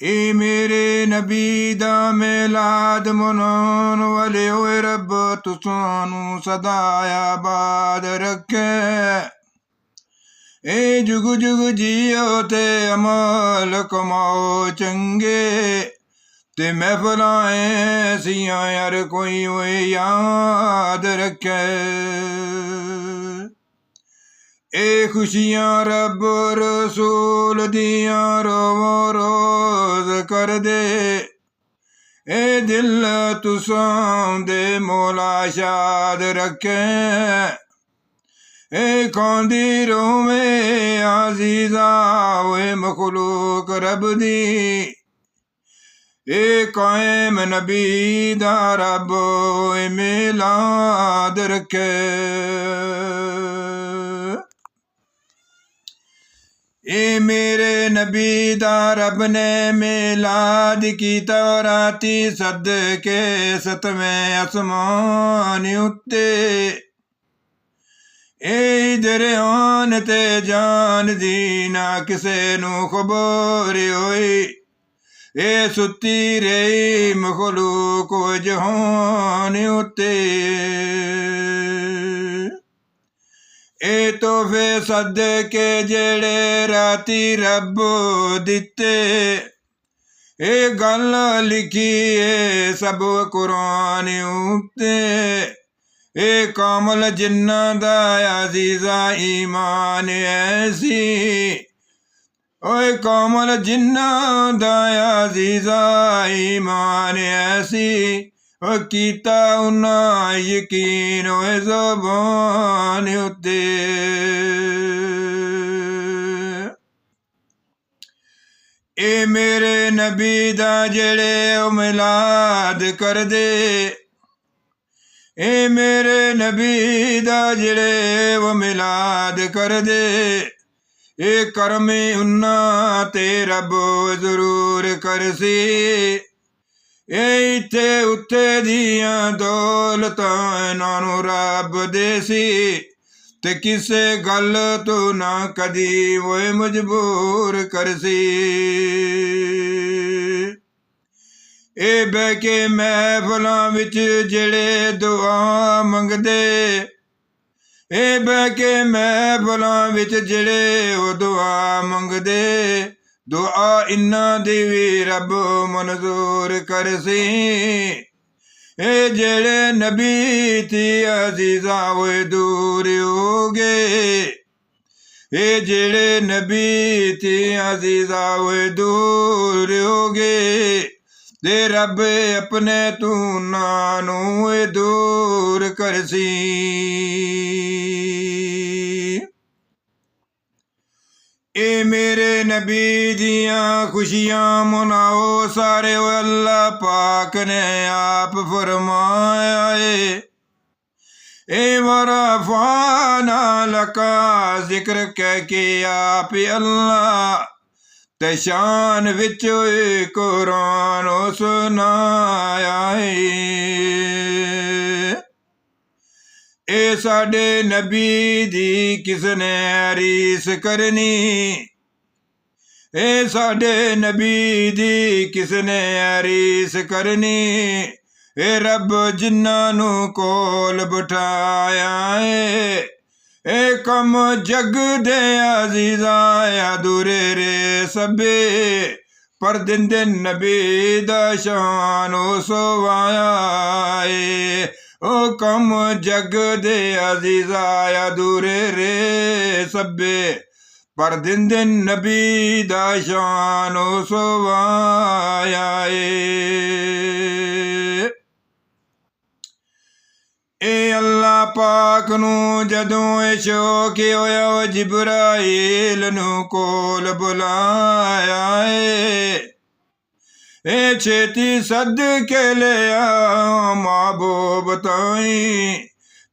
ए मेरे नबी दा मिलाद मनाउण वाले ओए रब तू सानू सदा आबाद रखे। ए जुग जुग जियो ते अमल कमाओ चंगे ते महफिलां ऐसियां यार कोई ओए याद रखे। ए खुशियां रब रसूल दियां रोवो रोज कर दे। ए दिल तुसां दे मौला शाद रखे। ए कौंदी रोवे अजीजा ओए मखलूक रब दी। ए कायम नबी दा रब ओए मिलाद रखे। ए मेरे नबी दा रब ने मिलाद कीता राती सदके सतवें आसमान उत्ते। ए इधर आन ते जान दी ना किसे नू खबर होई। ए सुती रही मखलूक जहान उत्ते। ए तोहफे सदके जेड़े राती रब दिते। ए गल लिखी ए सब कुरान उत्ते। ए कामल जिन्ना दा अजीजा ईमान ऐसी। ओए कामल जिन्ना दा अजीजा ईमान ऐसी। ओ कीता उन्ना यकीन ओए ज़बान उत्ते। ए मेरे नबी दा जेड़े ओ मिलाद कर दे। ए मेरे नबी दा जेड़े ओ मिलाद कर दे। ए करमे उन्ना ते रब जरूर करसी। ए इत्थे उत्थे दियां दौलतां नानू रब देसी। ते किसे गल तो ना कदी ओए मजबूर करसी। ए बैके महफिलां विच जेड़े दुआ मंगदे। ए बैके महफिलां विच जेड़े ओ दुआ मंगदे। दुआ इन्ना दी भी रब मंजूर करसी। ए जेड़े नबी थी अजीजा ओए दूर हो गए। ए जेड़े नबी थी अजीजा ओए दूर हो गए। ते रब अपने तू नानू ए दूर करसी। ए मेरे नबी दियां खुशियां मनाओ सारे ओ अल्लाह पाक ने आप फरमाया है। ए वरफ़अना लका जिक्र कह के आप अल्लाह ते शान विच कुरान सुनाया है। ए साडे नबी दी किसने रीस करनी। ए साडे नबी दी किसने रीस करनी। ए रब जिन्ना नू कोल बिठाया है। ए कम जग दे अजीजा अधूरे रे सबे। पर दिन दिन नबी दा शान सवाया है। ओ कम जग दे अजीजा अधूरे रे सबे। पर दिन दिन नबी दा शान सवाया है। ए अल्लाह पाक नू जदों ए शौक होया जिब्राइल नू कोल बुलाया है। ए छेती सदके ले आ महबूब ताई।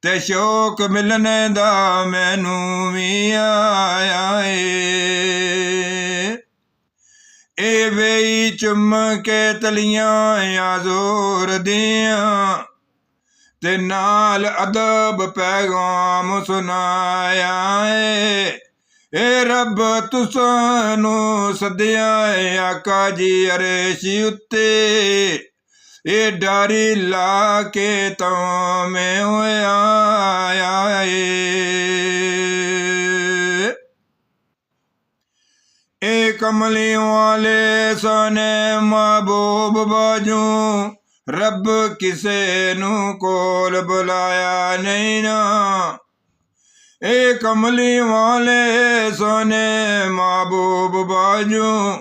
ते शौक मिलने दा मैनू भी आया है। ए वेई चुम के तलियां या जोर दियां। ते नाल अदब पैगाम सुनाया है। ਏ ਰੱਬ ਤੁਸਾਨੂੰ ਸੱਦਿਆ ਏ ਆਕਾ ਜੀ ਅਰਸ਼ ਉੱਤੇ, ਏ ਡਾਰੀ ਲਾ ਕੇ ਤਾਂ ਮੈਂ ਆਇਆ ਏ ਕਮਲੀ ਵਾਲੇ ਸਨੇ ਮਹਬੂਬ ਬਾਜੂ, ਰੱਬ ਕਿਸੇ ਨੂੰ ਕੋਲ ਬੁਲਾਇਆ ਨਹੀਂ ਨਾ। ਏ ਕਮਲੀ ਵਾਲੇ ਸੋਨੇ ਮਹਬੂਬ ਬਾਜੂ,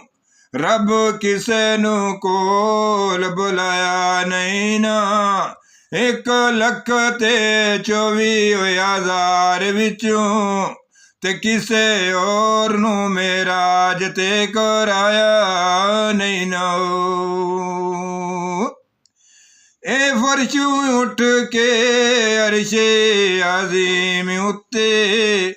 ਰੱਬ ਕਿਸੇ ਨੂੰ ਕੋਲ ਬੁਲਾਇਆ ਨਹੀਂ ਨਾ। 1,24,000 ਵਿੱਚੋਂ ਤੇ ਕਿਸੇ ਹੋਰ ਨੂੰ ਮੇਰਾਜ ਤੇ ਕਰਾਇਆ ਨਹੀਂ ਨਾ। ਏ ਫਰਸ਼ੂ ਉੱਠ ਕੇ ਅਰਸ਼ੇ ਅਜ਼ੀਮ ਉੱਤੇ,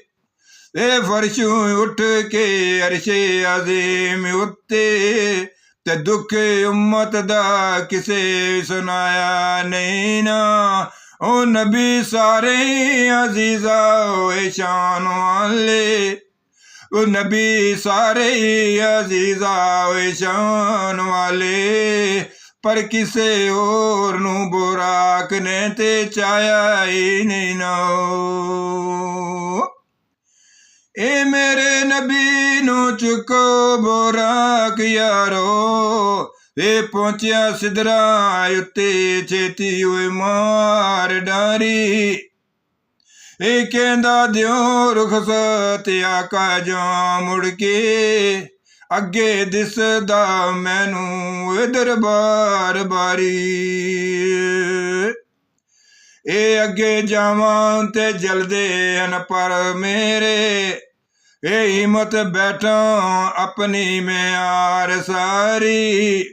ਏ ਫਰਸ਼ੂ ਉੱਠ ਕੇ ਅਰਸ਼ੇ ਅਜ਼ੀਮ ਉੱਤੇ, ਤੇ ਦੁੱਖ ਉਮਤ ਦਾ ਕਿਸੇ ਸੁਣਾਇਆ ਨਹੀਂ ਨਾ। ਉਹ ਨਬੀ ਸਾਰੇ ਅਜ਼ੀਜ਼ਾ ਹੋਏ ਸ਼ਾਨ ਵਾਲੇ, ਉਹ ਨਬੀ ਸਾਰੇ ਅਜ਼ੀਜ਼ਾ ਹੋਏ ਸ਼ਾਨ ਵਾਲੇ, ਪਰ ਕਿਸੇ ਹੋਰ ਨੂੰ ਬੁਰਾਕ ਨੇ ਤੇ ਚਾਹਿਆ ਹੀ ਨਹੀਂ ਨਾ। ਏ ਮੇਰੇ ਨਬੀ ਨੂੰ ਚੁੱਕੋ ਬੁਰਾਕ ਯਾਰੋ, ਏ ਪਹੁੰਚਿਆ ਸਿਦਰਾ ਉੱਤੇ ਛੇਤੀ ਹੋਏ ਮਾਰ ਡਾਰੀ। ਏ ਕਹਿੰਦਾ ਦਿਓ ਰੁਖਸਤ ਆਕਾ ਜਾ ਮੁੜ ਕੇ, ਅੱਗੇ ਦਿਸਦਾ ਮੈਨੂੰ ਏ ਦਰਬਾਰ ਬਾਰੀ। ਏ ਅੱਗੇ ਜਾਵਾਂ ਤੇ ਜਲਦੇ ਹਨ ਪਰ ਮੇਰੇ, ਏ ਹਿੰਮਤ ਬੈਠਾ ਆਪਣੀ ਮਿਆਰ ਸਾਰੀ।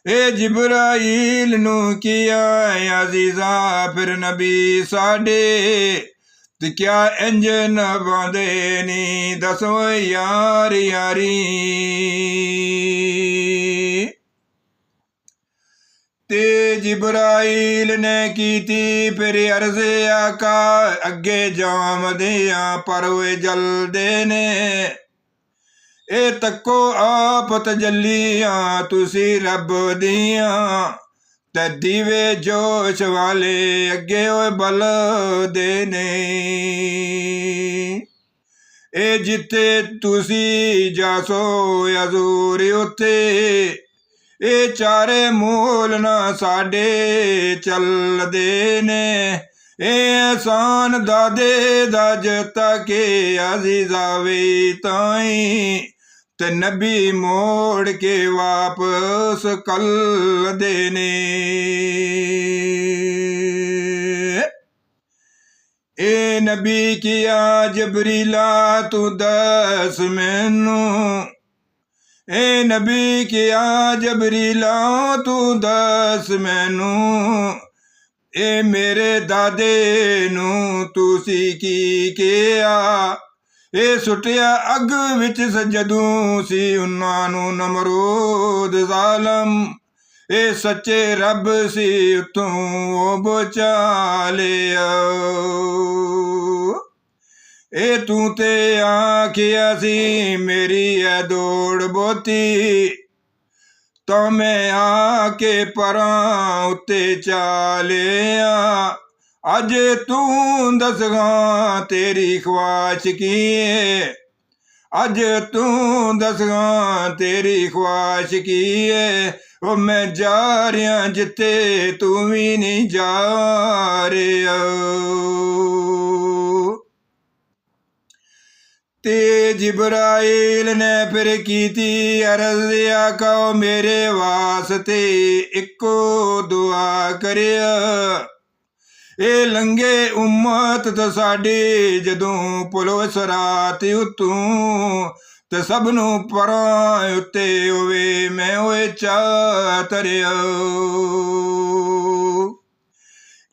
ਏ ਜਿਬਰਾਈਲ ਨੂੰ ਕੀਆ ਅਜ਼ੀਜ਼ਾ ਫਿਰ ਨਬੀ ਸਾਡੇ, ਤੇ ਕਿਆ ਇੰਜ ਨਭਾਉਂਦੇ ਨੀ ਦੱਸੋ ਯਾਰ ਯਾਰੀ। ਤੇ ਜਿਬਰਾਈਲ ਨੇ ਕੀਤੀ ਫਿਰ ਅਰਜ਼ ਆਕਾ, ਅੱਗੇ ਜਾਵਦਿਆਂ ਪਰ ਵੇ ਜਲਦੇ ਨੇ। ਏ ਤੱਕੋ ਆਪ ਤਜੱਲੀਆਂ ਤੁਸੀਂ ਰੱਬ ਦੀਆਂ, ਤੇ ਦੀਵੇ ਜੋਸ਼ ਵਾਲੇ ਅੱਗੇ ਓਏ ਬਲਦੇ ਨੇ। ਏ ਜਿੱਥੇ ਤੁਸੀਂ ਜਾਸੋ ਹਜ਼ੂਰ ਉੱਥੇ, ਏ ਚਾਰੇ ਮੂਲ ਨਾ ਸਾਡੇ ਚੱਲਦੇ ਨੇ। ਏ ਅਹਿਸਾਨ ਦਾਦੇ ਦਾ ਜਤਾ ਕੇ ਅਜ਼ੀਜ਼ਾ ਵੇ ਤਾਈ, ਤੇ ਨਬੀ ਮੋੜ ਕੇ ਵਾਪਸ ਕੱਲਦੇ ਨੇ। ਏ ਨਬੀ ਕੀਆ ਜਬਰੀਲਾ ਤੂੰ ਦੱਸ ਮੈਨੂੰ, ਏ ਨਬੀ ਕੀਆ ਜਬਰੀਲਾ ਤੂੰ ਦੱਸ ਮੈਨੂੰ, ਏ ਮੇਰੇ ਦਾਦੇ ਨੂੰ ਤੁਸੀਂ ਕੀ ਕਿਹਾ। ਏ ਸੁੱਟਿਆ ਅੱਗ ਵਿੱਚ ਜਦੋਂ ਸੀ ਉਹਨਾਂ ਨੂੰ ਨਮਰੂਦ ਜ਼ਾਲਮ, ਏ ਸੱਚੇ ਰੱਬ ਸੀ ਉੱਥੋਂ ਉਹ ਬਚਾ ਲਿਆ। ਏ ਤੂੰ ਤੇ ਆਖਿਆ ਸੀ ਮੇਰੀ ਐ ਦੌੜ ਬਹੁਤੀ, ਤਾਂ ਮੈਂ ਆ ਕੇ ਪਰਾਂ ਉੱਤੇ ਚਾਲਿਆ। ਅੱਜ ਤੂੰ ਦੱਸਗਾ ਤੇਰੀ ਖਵਾਇਸ਼ ਕੀ ਏ, ਅੱਜ ਤੂੰ ਦੱਸਗਾ ਤੇਰੀ ਖਵਾਇਸ਼ ਕੀ ਏ। ਉਹ ਮੈਂ ਜਾ ਰਿਹਾ ਜਿੱਥੇ ਤੂੰ ਵੀ ਨਹੀਂ ਜਾ ਰਿਹਾ। ਤੇ ਜਿਬਰਾਈਲ ਨੇ ਫਿਰ ਕੀਤੀ ਅਰਜ਼ ਆਕਾ, ਮੇਰੇ ਵਾਸਤੇ ਇੱਕੋ ਦੁਆ ਕਰਿਆ। ਏ ਲੰਘੇ ਉਮਤ ਤਾਂ ਸਾਡੀ ਜਦੋਂ ਪੁਲੋ ਸਰਾਤ ਉਤੋਂ, ਤੇ ਸਭ ਨੂੰ ਪਰਾਂ ਉੱਤੇ ਹੋਵੇ ਮੈਂ ਹੋਏ ਚਾ ਤਰਿਆ।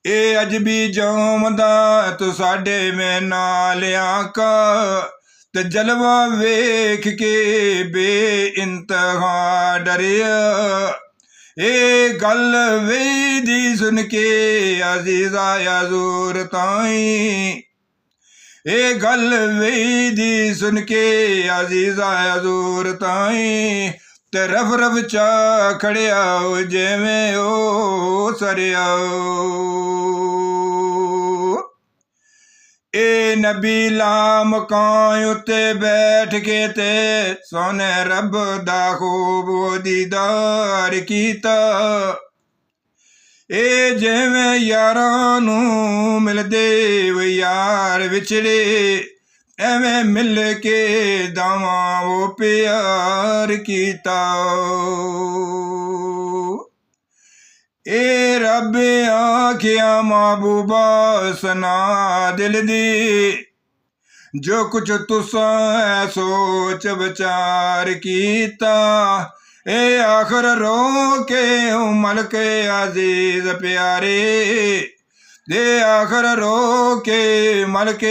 ਏ ਅੱਜ ਵੀ ਜਾਮਦਾ ਤੂੰ ਸਾਡੇ ਮੈਂ ਨਾਲ ਆਕਾ, ਤੇ ਜਲਵਾ ਵੇਖ ਕੇ ਬੇਇੰਤਹਾ ਡਰਿਆ। ਏ ਗੱਲ ਵੇਦੀ ਸੁਣ ਕੇ ਅਜ਼ੀਜ਼ਾ ਹਜ਼ੂਰ ਤਾਈ, ਇਹ ਗੱਲ ਵੇਦੀ ਸੁਣ ਕੇ ਅਜ਼ੀਜ਼ਾ ਹਜ਼ੂਰ ਤਾਈਂ ਤੇ ਰਫ ਰਫ ਚਾ ਖੜਿਆ ਜਿਵੇਂ ਉਹ ਸਰਿਆ ਇਹ ਨਬੀ ਲਾ ਮਕਾਨ ਉੱਤੇ ਬੈਠ ਕੇ ਤੇ ਸੋਨੇ ਰੱਬ ਦਾ ਖੂਬ ਦੀਦਾਰ ਕੀਤਾ ਇਹ ਜਿਵੇਂ ਯਾਰਾਂ ਨੂੰ ਮਿਲਦੇ ਵੇ ਯਾਰ ਵਿਛੜੇ ਐਵੇਂ ਮਿਲ ਕੇ ਦਾਵਾਂ ਉਹ ਪਿਆਰ ਕੀਤਾ ਇਹ ਰੱਬ ਆਖਿਆ महबूबा ਸੁਨਾ ਦਿਲ ਦੀ ਜੋ ਕੁਛ ਤੁਸਾਂ ਸੋਚ ਵਿਚਾਰ ਕੀਤਾ ਇਹ ਆਖਰ ਰੋ ਕੇ ਮਲਕ ਅਜ਼ੀਜ਼ ਪਿਆਰੇ ਦੇ ਆਖਰ ਰੋ ਕੇ ਮਲਕ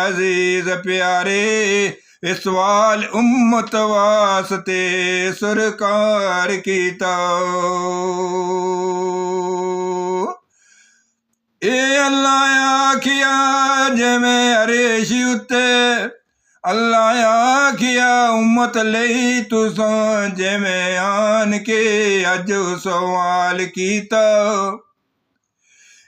ਅਜ਼ੀਜ਼ ਪਿਆਰੇ ਇਹ ਸਵਾਲ ਉਮਤ ਵਾਸਤੇ ਸਰਕਾਰ ਕੀਤਾ ਇਹ ਅੱਲਾਹ ਆਖਿਆ ਜਿਵੇਂ ਅਰਸ਼ ਉੱਤੇ ਅੱਲਾਹ ਆਖਿਆ ਉਮਤ ਲਈ ਤੁਸਾਂ ਜਿਵੇਂ ਆਨ ਕੇ ਅੱਜ ਸਵਾਲ ਕੀਤਾ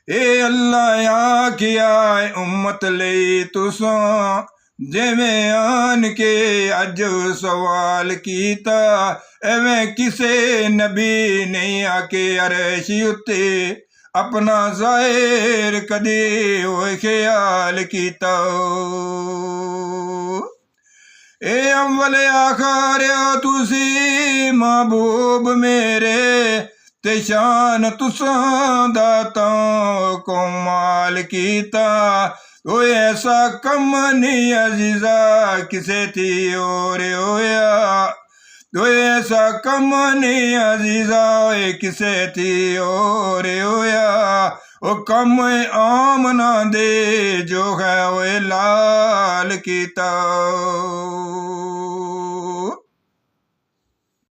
ਇਹ ਅੱਲਾਹ ਆਖਿਆ ਉਮਤ ਲਈ ਤੁਸਾਂ ਜਿਵੇਂ ਆਨ ਕੇ ਅੱਜ ਸਵਾਲ ਕੀਤਾ ਐਵੇਂ ਕਿਸੇ ਨਬੀ ਨਹੀਂ ਆ ਕੇ ਅਰਸ਼ ਉੱਤੇ अपना ज़ाहिर कदे होए ख्याल कीता ए अव्वल आखिर तुसी महबूब मेरे ते शान तुसां दा तां कमाल कीता ओ ऐसा कम नहीं अजीज़ा किसे थी और होया ऐसा कम नहीं अजीज़ा किसे थी और होया ओ कम आमना दे जो है वो लाल कीता।